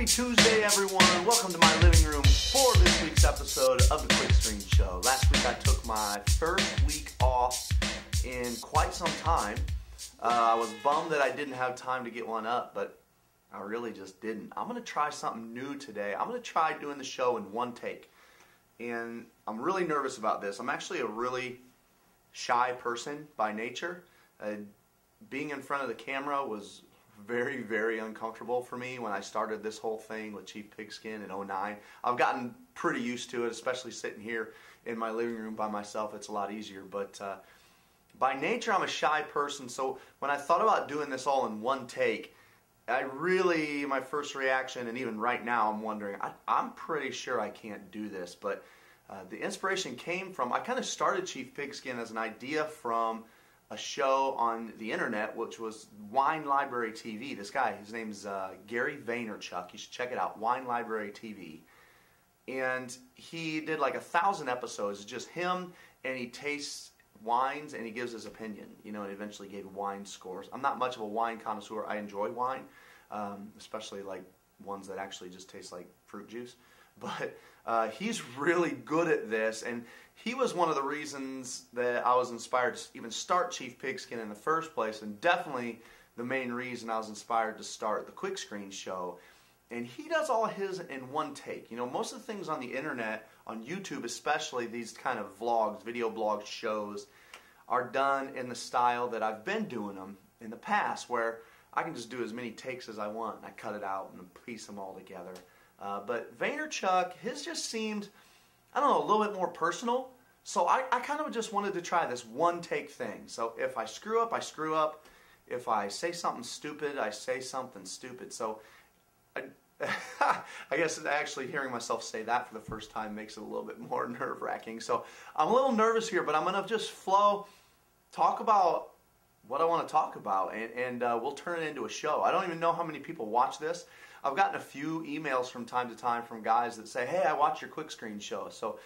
Tuesday, everyone. Welcome to my living room for this week's episode of the Quickscreen Show. Last week I took my first week off in quite some time. I was bummed that I didn't have time to get one up, but I really just didn't. I'm going to try something new today. I'm going to try doing the show in one take. And I'm really nervous about this. I'm actually a really shy person by nature. Being in front of the camera was very, very uncomfortable for me when I started this whole thing with Chief Pigskin in 2009. I've gotten pretty used to it, especially sitting here in my living room by myself. It's a lot easier, but by nature I'm a shy person, so when I thought about doing this all in one take, my first reaction, and even right now I'm wondering, I'm pretty sure I can't do this, but the inspiration came from, I kind of started Chief Pigskin as an idea from a show on the internet, which was Wine Library TV. This guy, his name's Gary Vaynerchuk. You should check it out, Wine Library TV. And he did like 1,000 episodes. It's just him, and he tastes wines, and he gives his opinion, and eventually gave wine scores. I'm not much of a wine connoisseur. I enjoy wine, especially like ones that actually just taste like fruit juice. But he's really good at this, and he was one of the reasons that I was inspired to even start Chief Pigskin in the first place, and definitely the main reason I was inspired to start the Quickscreen Show. And he does all his in one take. Most of the things on the internet, on YouTube especially, these kind of vlogs, video blog shows, are done in the style that I've been doing them in the past, where I can just do as many takes as I want, and I cut it out and piece them all together. But Vaynerchuk, his just seemed, I don't know, a little bit more personal. So I kind of just wanted to try this one take thing. So if I screw up, I screw up. If I say something stupid, I say something stupid. So I guess actually hearing myself say that for the first time makes it a little bit more nerve-wracking. So I'm a little nervous here, but I'm going to just flow, talk about what I want to talk about, and we'll turn it into a show. I don't even know how many people watch this. I've gotten a few emails from time to time from guys that say, hey, I watch your Quickscreen Show. So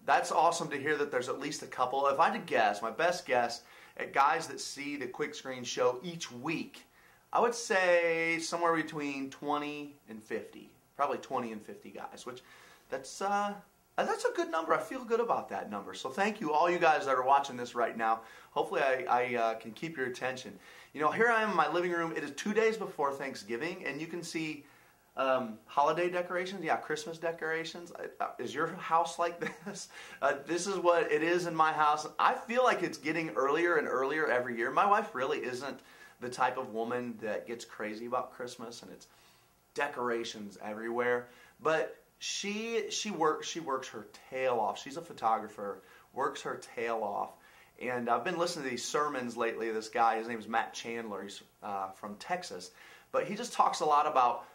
that's awesome to hear that there's at least a couple. If I had to guess, my best guess at guys that see the Quickscreen Show each week, I would say somewhere between 20 and 50. Probably 20 and 50 guys, which that's a good number. I feel good about that number. So thank you, all you guys that are watching this right now. Hopefully I can keep your attention. Here I am in my living room. It is 2 days before Thanksgiving, and you can see holiday decorations. Yeah, Christmas decorations. Is your house like this? This is what it is in my house. I feel like it's getting earlier and earlier every year. My wife really isn't the type of woman that gets crazy about Christmas, and it's decorations everywhere. But she works her tail off. She's a photographer, works her tail off. And I've been listening to these sermons lately. This guy, his name is Matt Chandler. He's from Texas. But he just talks a lot about,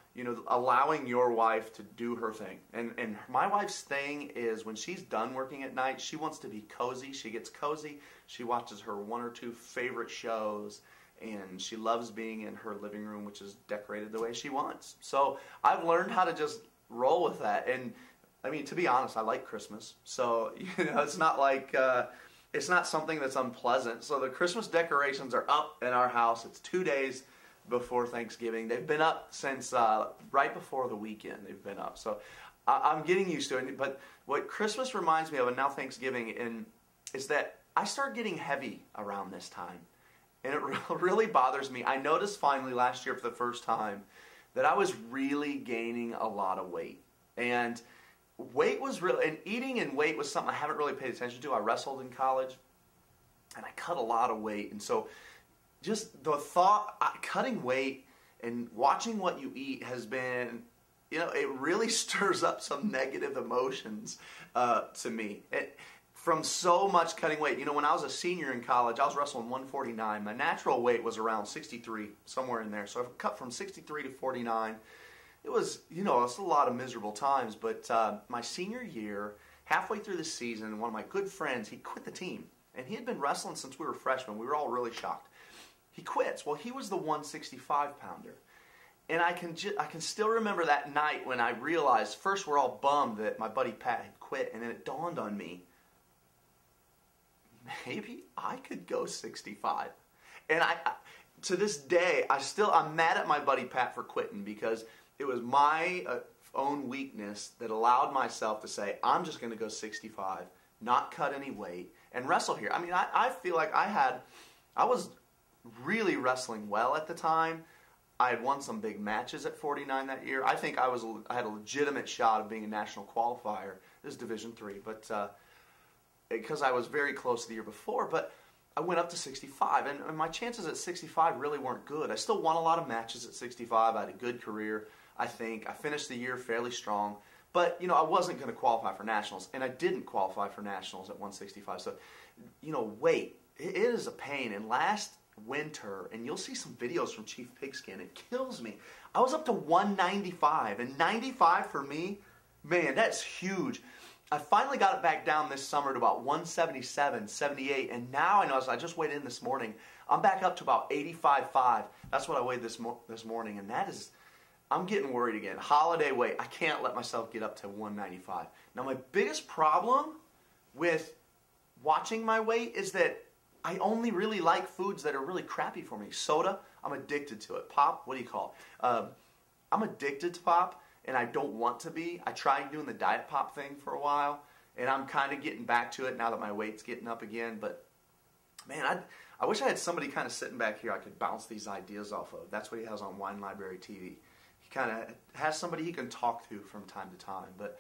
allowing your wife to do her thing. And my wife's thing is when she's done working at night, she wants to be cozy. She gets cozy. She watches her one or two favorite shows. And she loves being in her living room, which is decorated the way she wants. So I've learned how to just roll with that. And, I mean, to be honest, I like Christmas. So, it's not like... it's not something that's unpleasant. So the Christmas decorations are up in our house. It's 2 days before Thanksgiving. They've been up since right before the weekend. They've been up. So I'm getting used to it. But what Christmas reminds me of, and now Thanksgiving, is that I start getting heavy around this time. And it really bothers me. I noticed finally last year for the first time that I was really gaining a lot of weight. And weight was really, and eating and weight was something I haven't really paid attention to. I wrestled in college, and I cut a lot of weight. And so just the thought, cutting weight and watching what you eat has been, it really stirs up some negative emotions to me. From so much cutting weight. When I was a senior in college, I was wrestling 149. My natural weight was around 63, somewhere in there. So I cut from 63 to 49. It was, it's a lot of miserable times, but my senior year, halfway through the season, one of my good friends, he quit the team. And he had been wrestling since we were freshmen. We were all really shocked. He quits. Well, he was the 165-pounder. And I can still remember that night when I realized, first we're all bummed that my buddy Pat had quit, and then it dawned on me, maybe I could go 65. And to this day, I'm mad at my buddy Pat for quitting, because my own weakness that allowed myself to say, I'm just going to go 65, not cut any weight, and wrestle here. I mean, I feel like I was really wrestling well at the time. I had won some big matches at 49 that year. I think I had a legitimate shot of being a national qualifier. This is Division III, but because I was very close the year before. But I went up to 65, and my chances at 65 really weren't good. I still won a lot of matches at 65. I had a good career, I think. I finished the year fairly strong. But, you know, I wasn't going to qualify for nationals, and I didn't qualify for nationals at 165. So, you know, weight, it is a pain. And last winter, and you'll see some videos from Chief Pigskin, it kills me. I was up to 195, and 95 for me, man, that's huge. I finally got it back down this summer to about 177, 78, and now I know, I just weighed in this morning, I'm back up to about 85.5. That's what I weighed this morning, and that is, I'm getting worried again. Holiday weight, I can't let myself get up to 195. Now, my biggest problem with watching my weight is that I only really like foods that are really crappy for me. Soda, I'm addicted to it. Pop, what do you call it? I'm addicted to pop, and I don't want to be. I tried doing the diet pop thing for a while, and I'm kind of getting back to it now that my weight's getting up again. But, man, I wish I had somebody kind of sitting back here I could bounce these ideas off of. That's what he has on Wine Library TV. He kind of has somebody he can talk to from time to time. But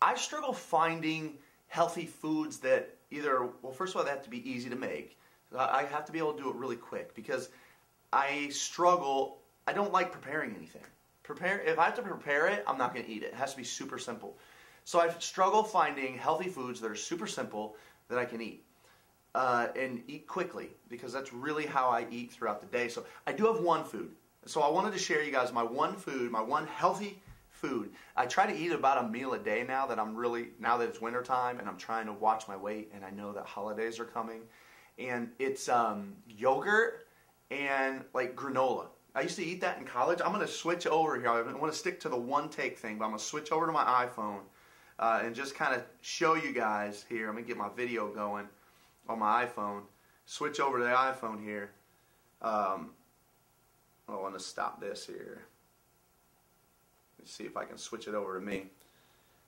I struggle finding healthy foods that either, well, first of all, they have to be easy to make. I have to be able to do it really quick because I struggle. I don't like preparing anything. If I have to prepare it, I'm not going to eat it. It has to be super simple. So I struggle finding healthy foods that are super simple that I can eat and eat quickly because that's really how I eat throughout the day. So I do have one food. So I wanted to share you guys my one food, my one healthy food. I try to eat about a meal a day now that now that it's winter time and I'm trying to watch my weight and I know that holidays are coming. And it's yogurt and like granola. I used to eat that in college. I'm going to switch over here. I want to stick to the one take thing, but I'm going to switch over to my iPhone and just kind of show you guys here. I'm going to get my video going on my iPhone. Switch over to the iPhone here. I want to stop this here. Let's see if I can switch it over to me.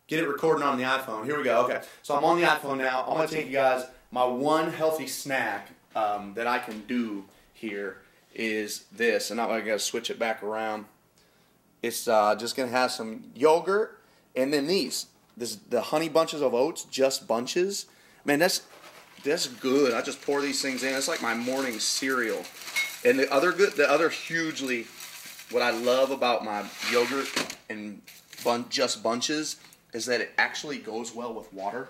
Get it recording on the iPhone. Here we go. Okay, so I'm on the iPhone now. I'm going to take you guys my one healthy snack that I can do here is this, and now I got to switch it back around. It's just going to have some yogurt, and then the honey bunches of oats, just bunches. Man, that's good. I just pour these things in. It's like my morning cereal. And the other hugely, what I love about my yogurt and just bunches is that it actually goes well with water.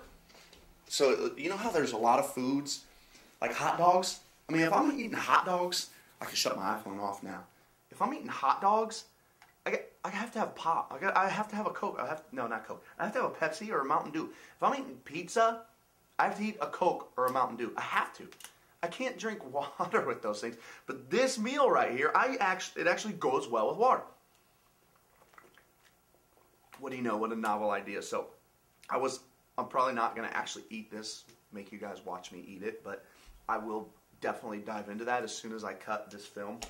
So you know how there's a lot of foods like hot dogs. I mean, if I'm eating hot dogs. I can shut my iPhone off now. If I'm eating hot dogs, I have to have pop. I have to have a Coke. No, not Coke. I have to have a Pepsi or a Mountain Dew. If I'm eating pizza, I have to eat a Coke or a Mountain Dew. I have to. I can't drink water with those things. But this meal right here, it actually goes well with water. What do you know? What a novel idea. So I'm probably not going to actually eat this, make you guys watch me eat it, but I will definitely dive into that as soon as I cut this film.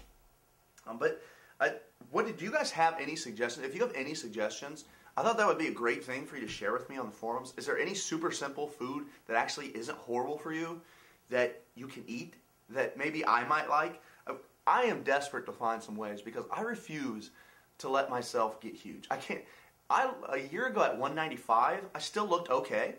Do you guys have any suggestions? If you have any suggestions, I thought that would be a great thing for you to share with me on the forums. Is there any super simple food that actually isn't horrible for you that you can eat that maybe I might like? I am desperate to find some ways because I refuse to let myself get huge. I can't. A year ago at 195, I still looked okay.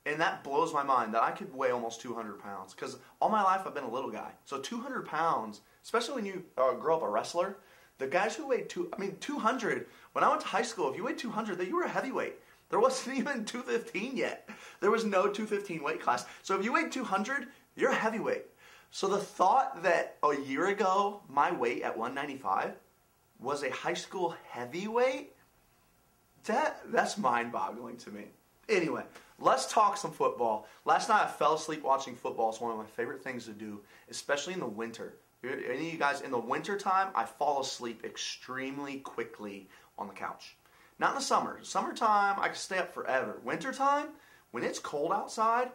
And that blows my mind that I could weigh almost 200 pounds because all my life I've been a little guy. So 200 pounds, especially when you grow up a wrestler, the guys who weighed 200, when I went to high school, if you weighed 200, you were a heavyweight. There wasn't even 215 yet. There was no 215 weight class. So if you weighed 200, you're a heavyweight. So the thought that a year ago my weight at 195 was a high school heavyweight, that's mind-boggling to me. Anyway, let's talk some football. Last night I fell asleep watching football. It's one of my favorite things to do, especially in the winter. Any of you guys, in the winter time, I fall asleep extremely quickly on the couch. Not in the summer. Summertime, I can stay up forever. Wintertime, when it's cold outside,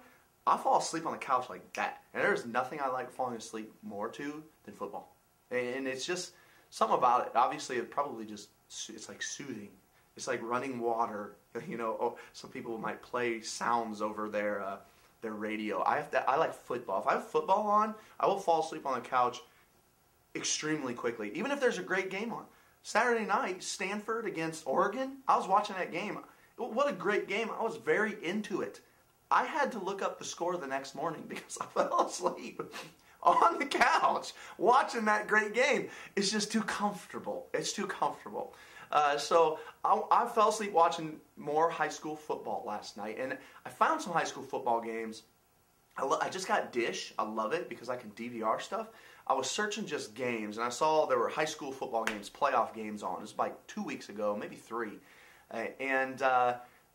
I fall asleep on the couch like that. And there's nothing I like falling asleep more to than football. And it's just something about it. Obviously, it probably just it's like soothing. It's like running water. You know, some people might play sounds over their radio. I like football. If I have football on, I will fall asleep on the couch extremely quickly, even if there's a great game on. Saturday night, Stanford against Oregon, I was watching that game. What a great game. I was very into it. I had to look up the score the next morning because I fell asleep on the couch watching that great game. It's just too comfortable. It's too comfortable. So I fell asleep watching more high school football last night, and I found some high school football games. I just got Dish. I love it because I can DVR stuff. I was searching just games, and I saw there were high school football games, playoff games on. It was like 2 weeks ago, maybe 3. And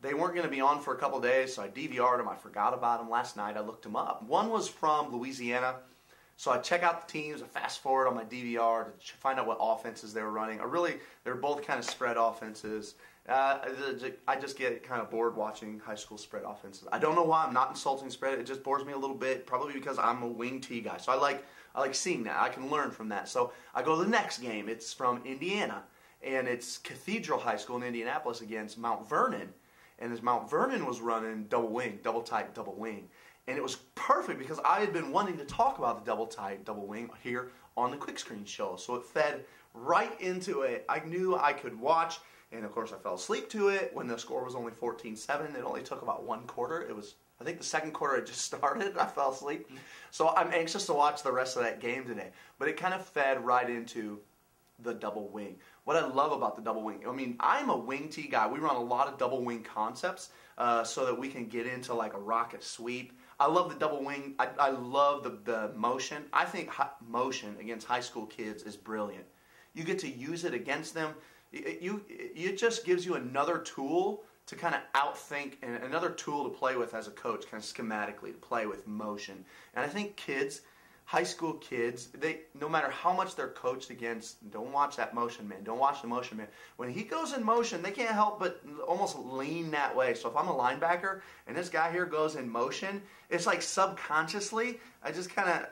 they weren't going to be on for a couple of days, so I DVR'd them. I forgot about them last night. I looked them up. One was from Louisiana. So I check out the teams, I fast forward on my DVR to find out what offenses they were running. They're both kind of spread offenses. I just get kind of bored watching high school spread offenses. I don't know why. I'm not insulting spread. It just bores me a little bit, probably because I'm a wing T guy. So I like seeing that. I can learn from that. So I go to the next game. It's from Indiana, and it's Cathedral High School in Indianapolis against Mount Vernon. And as Mount Vernon was running double wing, double tight, double wing. And it was perfect because I had been wanting to talk about the double tight, double wing here on the Quickscreen show. So it fed right into it. I knew I could watch, and of course I fell asleep to it when the score was only 14-7. It only took about one quarter. I think the second quarter had just started. I fell asleep. So I'm anxious to watch the rest of that game today. But it kind of fed right into the double wing. What I love about the double wing, I mean, I'm a wing T guy. We run a lot of double wing concepts so that we can get into like a rocket sweep. I love the double wing. I love the motion. I think motion against high school kids is brilliant. You get to use it against them. It just gives you another tool to kind of outthink and another tool to play with as a coach, kind of schematically, to play with motion. And I think kids, high school kids, no matter how much they're coached against, don't watch that motion man, don't watch the motion man. When he goes in motion, they can't help but almost lean that way. So if I'm a linebacker and this guy here goes in motion, it's like subconsciously, I just kind of,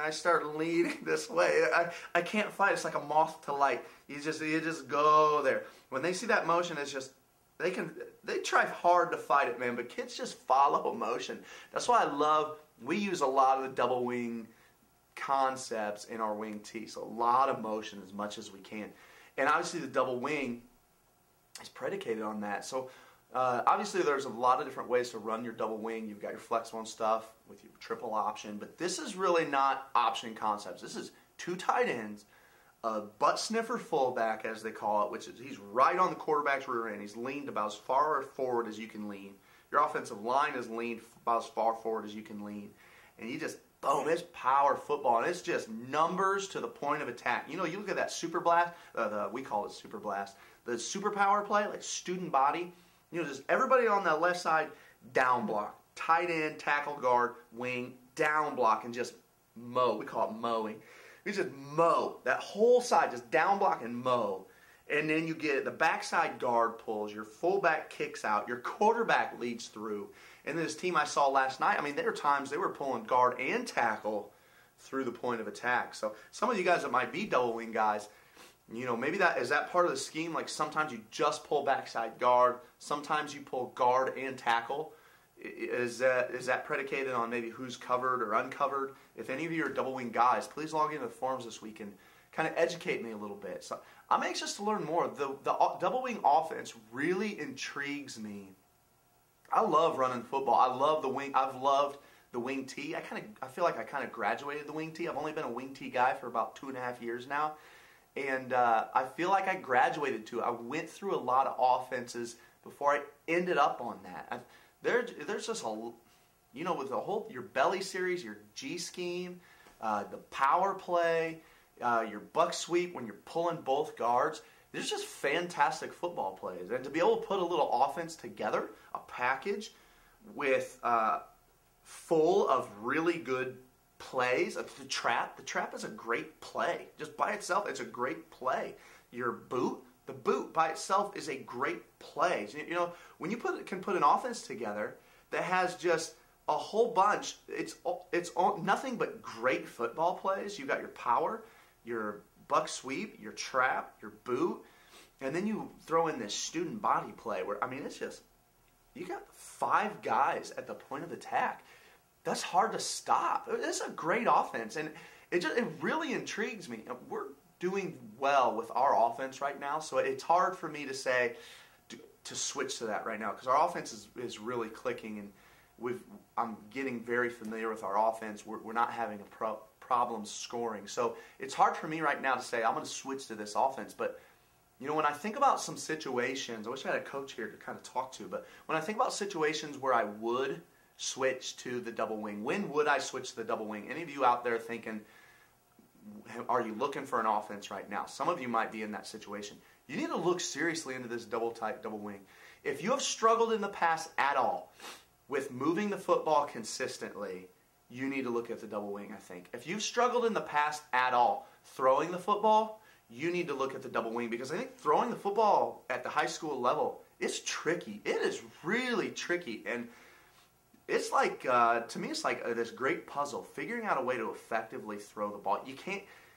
I start leaning this way. I can't fight. It's like a moth to light. You just go there. When they see that motion, it's just, they try hard to fight it, man, but kids just follow motion. That's why we use a lot of the double wing concepts in our wing T. So a lot of motion as much as we can. And obviously the double wing is predicated on that. So obviously there's a lot of different ways to run your double wing. You've got your flexible and stuff with your triple option. But this is really not option concepts. This is 2 tight ends, a butt sniffer fullback, as they call it, which is he's right on the quarterback's rear end. He's leaned about as far forward as you can lean. Your offensive line is leaned about as far forward as you can lean. And you just, boom, it's power football. And it's just numbers to the point of attack. You know, you look at that super blast, we call it super blast, the super power play, like student body. You know, just everybody on that left side, down block. Tight end, tackle guard, wing, down block, and just mow. We call it mowing. We just mow. That whole side, just down block and mow. And then you get the backside guard pulls, your fullback kicks out, your quarterback leads through. And this team I saw last night, I mean, there were times they were pulling guard and tackle through the point of attack. So some of you guys that might be double wing guys, you know, maybe is that part of the scheme? Like sometimes you just pull backside guard, sometimes you pull guard and tackle. Is that predicated on maybe who's covered or uncovered? If any of you are double wing guys, please log into the forums this week and kind of educate me a little bit. So I'm anxious to learn more. The double wing offense really intrigues me. I love running football. I love the wing. I've loved the wing T. I feel like I kind of graduated the wing T. I've only been a wing T guy for about 2.5 years now. And I feel like I graduated to it. I went through a lot of offenses before I ended up on that. There's just you know, with the whole, your belly series, your G scheme, the power play, your buck sweep when you're pulling both guards, there's just fantastic football plays. And to be able to put a little offense together, a package with full of really good plays, the trap is a great play. Just by itself, it's a great play. The boot by itself is a great play. You know, when you can put an offense together that has just a whole bunch, it's nothing but great football plays. You've got your power, your buck sweep, your trap, your boot. And then you throw in this student body play where, I mean, it's just, you got 5 guys at the point of attack. That's hard to stop. It's a great offense, and it really intrigues me. We're doing well with our offense right now, so it's hard for me to say to switch to that right now because our offense is really clicking, and I'm getting very familiar with our offense. We're not having a problem scoring, so it's hard for me right now to say I'm going to switch to this offense. But you know, when I think about some situations, I wish I had a coach here to kind of talk to, but when I think about situations where I would switch to the double wing, when would I switch to the double wing? Any of you out there thinking, are you looking for an offense right now? Some of you might be in that situation. You need to look seriously into this double tight double wing. If you have struggled in the past at all with moving the football consistently, you need to look at the double wing, I think. If you've struggled in the past at all throwing the football, you need to look at the double wing because I think throwing the football at the high school level is tricky. It is really tricky, and it's like, to me, it's like this great puzzle, figuring out a way to effectively throw the ball.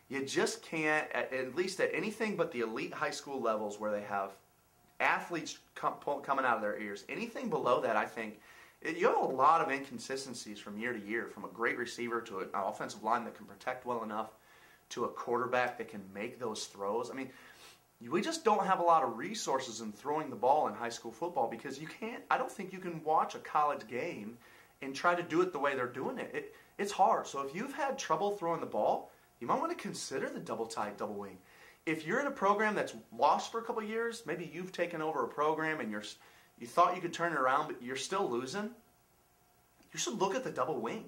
You just can't, at least at anything but the elite high school levels where they have athletes coming out of their ears. Anything below that, I think, you have a lot of inconsistencies from year to year, from a great receiver to an offensive line that can protect well enough to a quarterback that can make those throws. I mean, we just don't have a lot of resources in throwing the ball in high school football because I don't think you can watch a college game and try to do it the way they're doing it. It's hard. So if you've had trouble throwing the ball, you might want to consider the double tight double wing. If you're in a program that's lost for a couple of years, maybe you've taken over a program and you thought you could turn it around, but you're still losing, you should look at the double wing.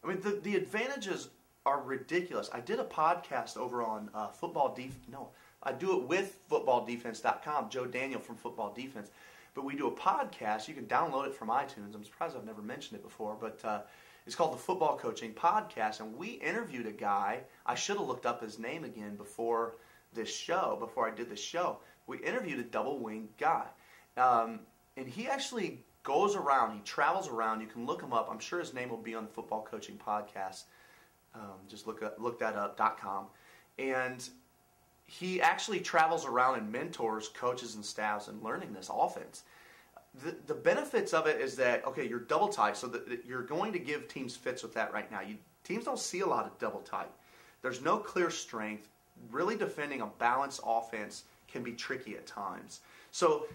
I mean, the advantages are ridiculous. I did a podcast over on I do it with footballdefense.com, Joe Daniel from Football Defense. But we do a podcast. You can download it from iTunes. I'm surprised I've never mentioned it before. But it's called the Football Coaching Podcast. And we interviewed a guy. I should have looked up his name again before I did this show. We interviewed a double wing guy. And he actually goes around. He travels around. You can look him up. I'm sure his name will be on the Football Coaching Podcast. Just look that up.com. And he actually travels around and mentors coaches and staffs in learning this offense. The benefits of it is that, okay, you're double tight, so that you're going to give teams fits with that right now. Teams don't see a lot of double tight. There's no clear strength. Really defending a balanced offense can be tricky at times. So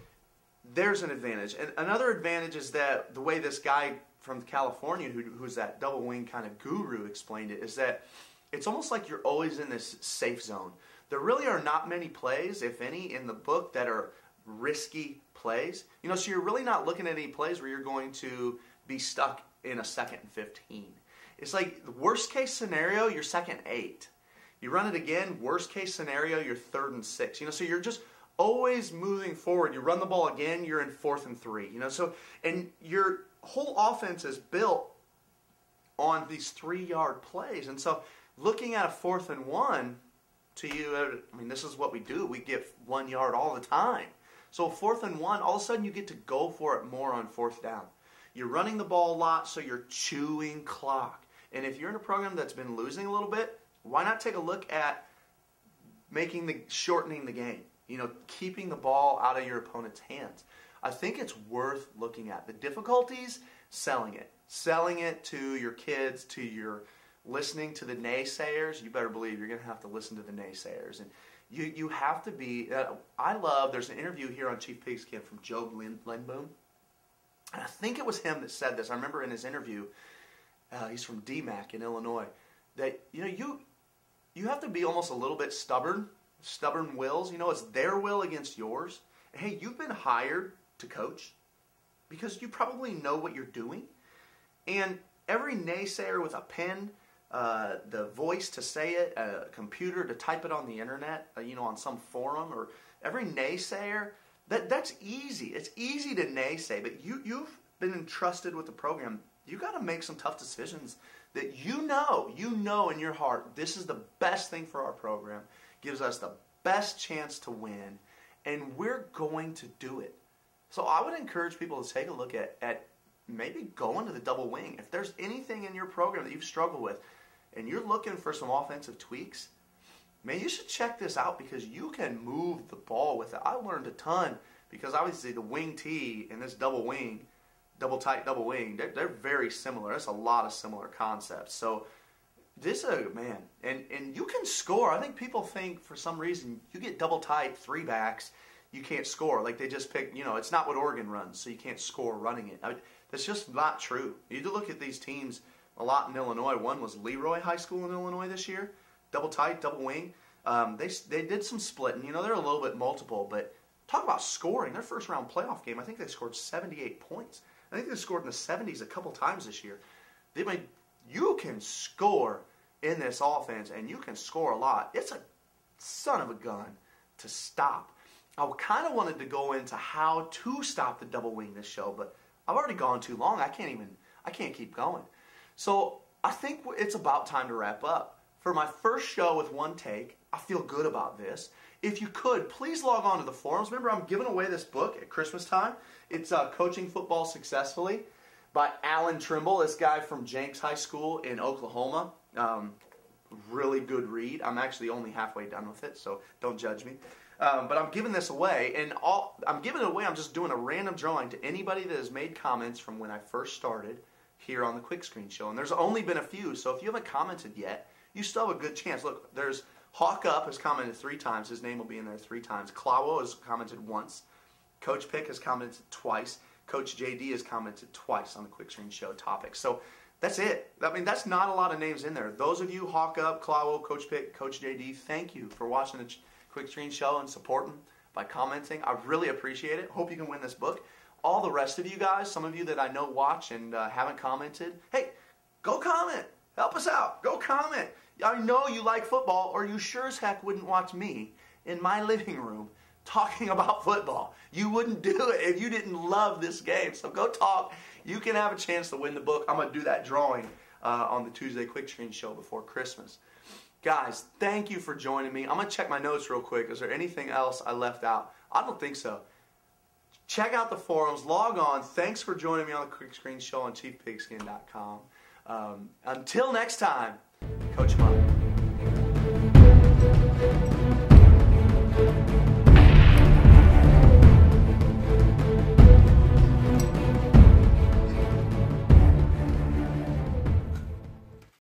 there's an advantage. And another advantage is that the way this guy from California, who's that double wing kind of guru, explained it, is that it's almost like you're always in this safe zone. There really are not many plays, if any, in the book that are risky plays. You know, so you're really not looking at any plays where you're going to be stuck in a 2nd and 15. It's like the worst case scenario, you're 2nd and 8. You run it again, worst case scenario, you're 3rd and 6. You know, so you're just always moving forward. You run the ball again, you're in 4th and 3. You know, so, and your whole offense is built on these 3-yard plays. And so looking at a 4th and 1, to you, I mean, this is what we do. We get 1 yard all the time. So 4th and 1, all of a sudden you get to go for it more on 4th down. You're running the ball a lot, so you're chewing clock. And if you're in a program that's been losing a little bit, why not take a look at shortening the game? You know, keeping the ball out of your opponent's hands. I think it's worth looking at. The difficulties, selling it to your kids, to your listening to the naysayers. You better believe you're going to have to listen to the naysayers. And you have to be, there's an interview here on Chief Pigskin from Joe Lindboom. And I think it was him that said this. I remember in his interview, he's from DMAC in Illinois, that, you know, you have to be almost a little bit stubborn wills. You know, it's their will against yours. And hey, you've been hired to coach because you probably know what you're doing. And every naysayer with a pen, the voice to say it, a computer to type it on the internet, on some forum, or every naysayer, that's easy. It's easy to naysay, but you've been entrusted with the program. You got to make some tough decisions that you know in your heart, this is the best thing for our program, gives us the best chance to win, and we're going to do it. So I would encourage people to take a look at maybe going to the double wing. If there's anything in your program that you've struggled with and you're looking for some offensive tweaks, man, you should check this out because you can move the ball with it. I learned a ton because obviously the wing tee and this double wing, double tight, double wing, they're very similar. There's a lot of similar concepts. So this, man, and you can score. I think people think for some reason you get double tight, 3 backs, you can't score. Like they just pick, it's not what Oregon runs, so you can't score running it. I mean, that's just not true. You need to look at these teams a lot in Illinois. One was Leroy High School in Illinois this year. Double tight, double wing. They did some splitting. They're a little bit multiple, but talk about scoring. Their first round playoff game, I think they scored 78 points. I think they scored in the 70s a couple times this year. You can score in this offense, and you can score a lot. It's a son of a gun to stop. I kind of wanted to go into how to stop the double wing this show, but I've already gone too long. I can't keep going. So I think it's about time to wrap up. For my first show with one take, I feel good about this. If you could, please log on to the forums. Remember, I'm giving away this book at Christmas time. It's Coaching Football Successfully by Alan Trimble, this guy from Jenks High School in Oklahoma. Really good read. I'm actually only halfway done with it, so don't judge me. But I'm giving this away, and I'm giving it away. I'm just doing a random drawing to anybody that has made comments from when I first started here on the Quickscreen show. And there's only been a few, so if you haven't commented yet, you still have a good chance. Look, there's Hawk Up has commented 3 times. His name will be in there 3 times. Klawo has commented once. Coach Pick has commented twice. Coach JD has commented twice on the Quickscreen show topic. So that's it. I mean, that's not a lot of names in there. Those of you, Hawk Up, Klawo, Coach Pick, Coach JD, thank you for watching the Quickscreen show and supporting by commenting. I really appreciate it. Hope you can win this book. All the rest of you guys, some of you that I know watch and haven't commented, hey, go comment. Help us out. Go comment. I know you like football, or you sure as heck wouldn't watch me in my living room talking about football. You wouldn't do it if you didn't love this game. So go talk. You can have a chance to win the book. I'm going to do that drawing on the Tuesday Quickscreen show before Christmas. Guys, thank you for joining me. I'm going to check my notes real quick. Is there anything else I left out? I don't think so. Check out the forums. Log on. Thanks for joining me on the Quickscreen show on ChiefPigskin.com. Until next time, Coach 'em up.